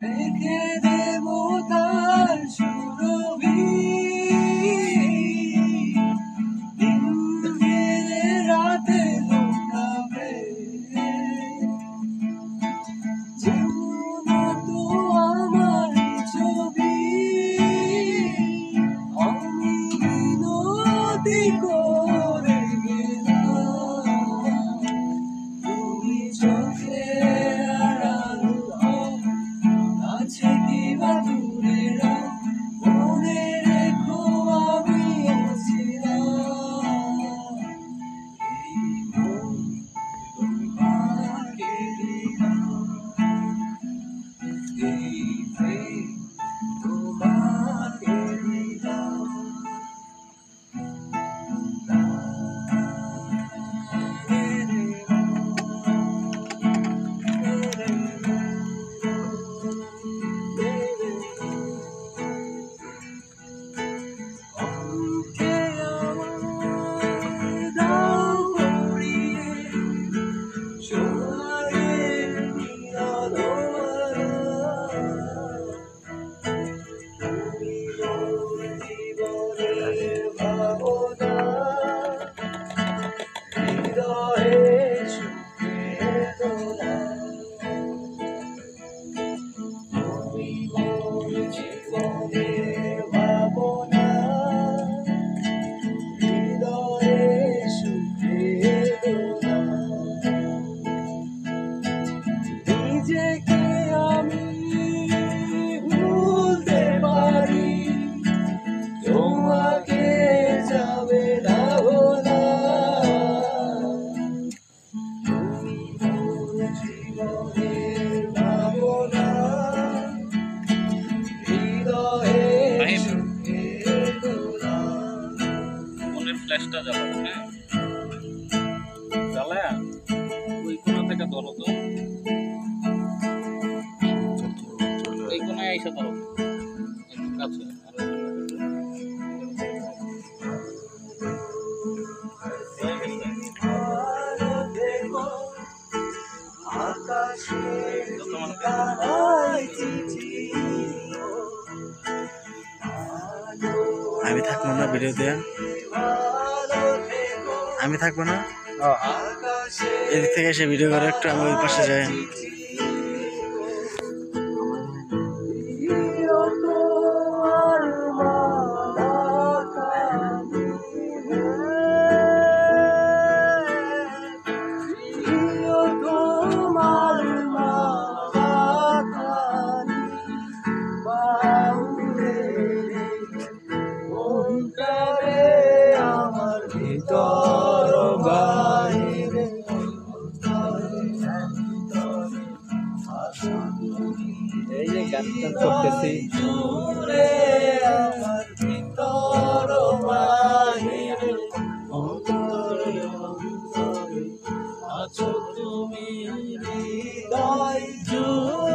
রেখে দেব তার সুরভি দিন গেলে রাতে লুকাবে যেমন তো আমার ছবি আমি বিনতি করে গেলাম তুমি চোখে আড়াল হও কাছে কিবা দূরে রাও মনে রেখো আমি ছিলাম এই মন তোমাকে দিলাম এই প্রেম তোমাকে দিলাম অঙ্কে আমার দাও ভরিয়ে সোনারের নীলাধরা তুমি মোর জীবনের ভাবনা হৃদয়ে সুখে তোলা তুমি মোর জীবনের ভাবনা হৃদয়ে সুখে তোলা নিজেকে আমি ভুলতে পারি তোমাকে যাবে না ভোলা তুমি মোর জীবনের ভাবনা হৃদয়ে সুখে তোলা ফোনের ফ্ল্যাশটা জ্বালাবো, হ্যাঁ জ্বালায়া ওই কোনা থেকে ধরো তো, এই কোনায় এসে ধরো একটু কাছে আর আলো দেব আকাশের ঠিকানায় চিঠি আমি থাকবো না ভিডিওতে, আমি থাকবো না এদিক থেকে এসে ভিডিও করে একটু আমি ওই পাশে যাই। আমার ভিতর বাইরে এই যে গানটা করতেছি আমার ভিতর বাইরে অন্তরে অন্তরে আছো তুমি হৃদয় জুড়ে।